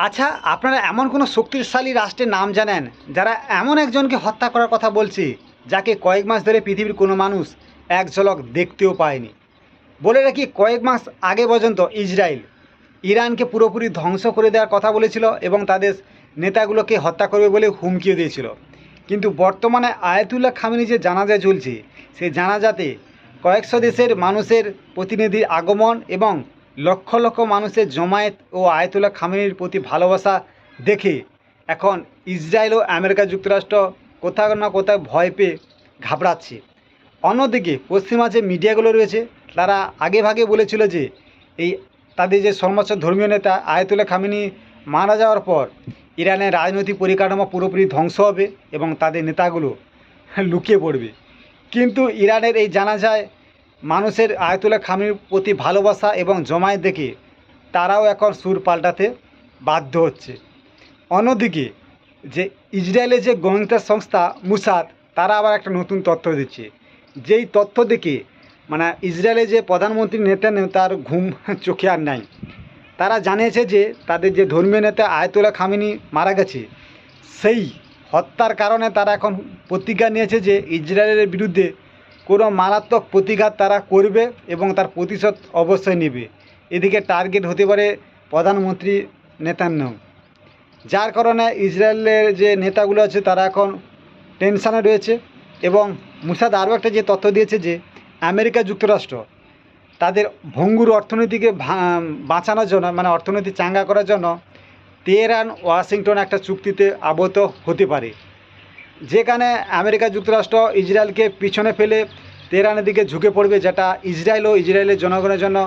আচ্ছা, আপনারা এমন কোনো শক্তিশালী রাষ্ট্রের নাম জানেন যারা এমন একজনকে হত্যা করার কথা বলছে যাকে কয়েক মাস ধরে পৃথিবীর কোনো মানুষ এক ঝলক দেখতেও পায়নি? বলে রাখি, কয়েক মাস আগে পর্যন্ত ইসরায়েল ইরানকে পুরোপুরি ধ্বংস করে দেওয়ার কথা বলেছিল এবং তাদের নেতাগুলোকে হত্যা করবে বলে হুমকিও দিয়েছিল। কিন্তু বর্তমানে আয়াতুল্লাহ খামেনি যে জানাজা চলছে, সেই জানাজাতে কয়েকশো দেশের মানুষের প্রতিনিধির আগমন এবং লক্ষ লক্ষ মানুষের জমায়েত ও আয়াতুল্লাহ খামেনির প্রতি ভালোবাসা দেখে এখন ইসরায়েল ও আমেরিকা যুক্তরাষ্ট্র কোথাও না কোথাও ভয় পেয়ে ঘাবড়াচ্ছে। অন্যদিকে পশ্চিমা যে মিডিয়াগুলো রয়েছে তারা আগে ভাগে বলেছিল যে এই তাদের যে সর্বোচ্চ ধর্মীয় নেতা আয়াতুল্লাহ খামেনি মারা যাওয়ার পর ইরানের রাজনৈতিক পরিকাঠামো পুরোপুরি ধ্বংস হবে এবং তাদের নেতাগুলো লুকিয়ে পড়বে। কিন্তু ইরানের এই জানাজায় মানুষের আয়াতুল্লাহ খামেনির প্রতি ভালোবাসা এবং জমায়েত দেখে তারাও এখন সুর পাল্টাতে বাধ্য হচ্ছে। অন্যদিকে যে ইসরায়েলের যে গোয়েন্দা সংস্থা মুসাদ, তারা আবার একটা নতুন তথ্য দিচ্ছে, যেই তথ্য দেখে মানে ইসরায়েলের যে প্রধানমন্ত্রী নেতানিয়াহু তার ঘুম চোখে আর নাই। তারা জানিয়েছে যে তাদের যে ধর্মীয় নেতা আয়াতুল্লাহ খামেনি মারা গেছে, সেই হত্যার কারণে তারা এখন প্রতিজ্ঞা নিয়েছে যে ইসরায়েলের বিরুদ্ধে কোনো মারাত্মক প্রতিঘাত তারা করবে এবং তার প্রতিশোধ অবশ্যই নেবে। এদিকে টার্গেট হতে পারে প্রধানমন্ত্রী নেতানিয়াহু, যার কারণে ইসরায়েলের যে নেতাগুলো আছে তারা এখন টেনশানে রয়েছে। এবং মুসাদ আরও একটা যে তথ্য দিয়েছে যে আমেরিকা যুক্তরাষ্ট্র তাদের ভঙ্গুর অর্থনীতিকে বাঁচানোর জন্য, মানে অর্থনীতি চাঙ্গা করার জন্য তেহরান ওয়াশিংটন একটা চুক্তিতে আবদ্ধ হতে পারে, যেখানে আমেরিকা যুক্তরাষ্ট্র ইসরায়েলকে পিছনে ফেলে তেহরানের দিকে ঝুঁকে পড়বে, যেটা ইসরায়েল ও ইসরায়েলের জনগণের জন্য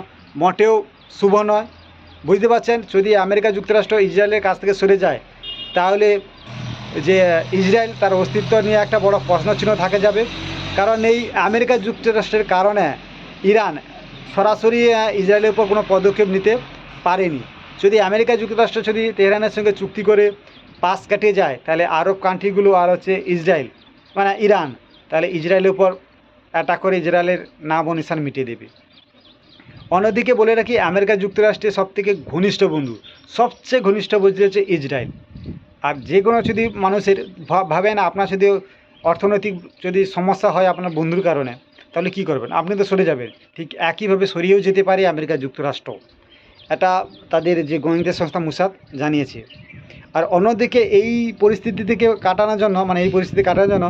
মোটেও শুভ নয়। বুঝতে পারছেন, যদি আমেরিকা যুক্তরাষ্ট্র ইসরায়েলের কাছ থেকে সরে যায় তাহলে যে ইসরায়েল তার অস্তিত্ব নিয়ে একটা বড় প্রশ্নচিহ্ন থাকে যাবে। কারণ এই আমেরিকা যুক্তরাষ্ট্রের কারণে ইরান সরাসরি ইসরায়েলের উপর কোনো পদক্ষেপ নিতে পারেনি। যদি আমেরিকা যুক্তরাষ্ট্র যদি তেহরানের সঙ্গে চুক্তি করে পাশ কাটিয়ে যায়, তাহলে আরব কান্ট্রিগুলো আর হচ্ছে ইসরায়েল মানে ইরান, তাহলে ইসরায়েলের উপর অ্যাটাক করে ইসরায়েলের নাম ও নিশান মিটিয়ে দেবে। অন্যদিকে বলে রাখি, আমেরিকা যুক্তরাষ্ট্রের সবথেকে ঘনিষ্ঠ বন্ধু, সবচেয়ে ঘনিষ্ঠ বন্ধু হচ্ছে ইসরায়েল। আর যে কোনো যদি মানুষের ভাবেন, আপনার যদি অর্থনৈতিক যদি সমস্যা হয় আপনার বন্ধুর কারণে, তাহলে কী করবেন? আপনি তো সরে যাবেন। ঠিক একইভাবে সরিয়েও যেতে পারে আমেরিকা যুক্তরাষ্ট্র, এটা তাদের যে গোয়েন্দা সংস্থা মুসাদ জানিয়েছে। আর অন্যদিকে এই পরিস্থিতি থেকে কাটানোর জন্য, মানে এই পরিস্থিতি কাটানোর জন্য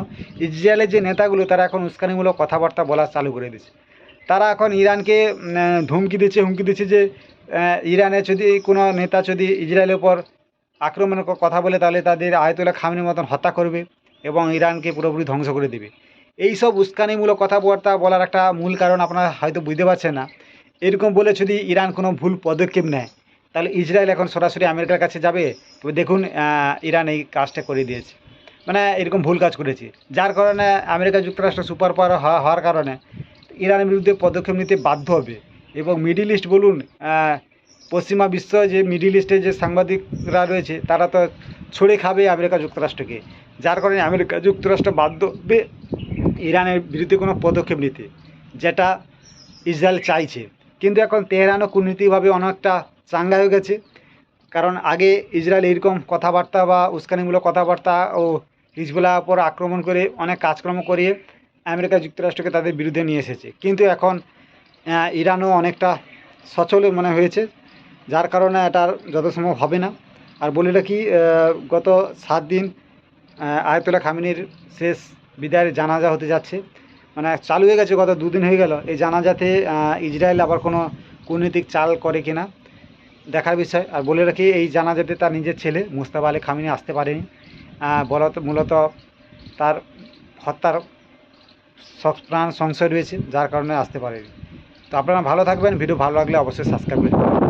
ইসরায়েলের যে নেতাগুলো তারা এখন উস্কানিমূলক কথাবার্তা বলা চালু করে দিয়েছে। তারা এখন ইরানকে হুমকি দিচ্ছে যে ইরানের যদি কোনো নেতা যদি ইসরায়েলের উপর আক্রমণের কথা বলে, তাহলে তাদের আয়াতুল্লাহ খামেনির মতন হত্যা করবে এবং ইরানকে পুরোপুরি ধ্বংস করে দেবে। এই সব উস্কানিমূলক কথাবার্তা বলার একটা মূল কারণ আপনারা হয়তো বুঝতে পারছেন না। এরকম বলে যদি ইরান কোনো ভুল পদক্ষেপ নেয়, তাহলে ইসরায়েল এখন সরাসরি আমেরিকার কাছে যাবে। তবে দেখুন, ইরান এই কাজটা করে দিয়েছে, মানে এরকম ভুল কাজ করেছে, যার কারণে আমেরিকা যুক্তরাষ্ট্র সুপার পাওয়ার হওয়ার কারণে ইরানের বিরুদ্ধে পদক্ষেপ নিতে বাধ্য হবে। এবং মিডিল ইস্ট বলুন, পশ্চিমা বিশ্ব যে মিডিল ইস্টে যে সাংবাদিকরা রয়েছে তারা তো ছড়ে খাবে আমেরিকা যুক্তরাষ্ট্রকে, যার কারণে আমেরিকা যুক্তরাষ্ট্র বাধ্য হবে ইরানের বিরুদ্ধে কোনো পদক্ষেপ নিতে, যেটা ইসরায়েল চাইছে। কিন্তু এখন তেহরানও কূটনীতিকভাবে অনেকটা চাঙ্গা হয়ে গেছে, কারণ আগে ইসরায়েল এরকম কথাবার্তা বা উস্কানিমূলক কথাবার্তা ও হিজবুল্লাহর উপর আক্রমণ করে অনেক কাজকর্ম করিয়ে আমেরিকা যুক্তরাষ্ট্রকে তাদের বিরুদ্ধে নিয়ে এসেছে। কিন্তু এখন ইরানও অনেকটা সচল মনে হয়েছে, যার কারণে এটার যথাসম্ভব হবে না। আর বলে রাখি, গত 7 দিন আয়াতুল্লাহ খামেনির শেষ বিদায়ের জানাজা হতে যাচ্ছে, মানে চালু হয়ে গেছে, গত 2 দিন হয়ে গেল। এই জানাজাতে ইসরায়েল আবার কোনো কূটনৈতিক চাল করে কিনা দেখার বিষয়। আর বলে রাখি, এই জানাজাতে তার নিজের ছেলে মুজতবা আলী খামেনি আসতে পারেনি, মূলত তার হত্যার প্রাণ সংশয় রয়েছে, যার কারণে আসতে পারেনি। তো আপনারা ভালো থাকবেন। ভিডিও ভালো লাগলে অবশ্যই সাবস্ক্রাইব করবেন।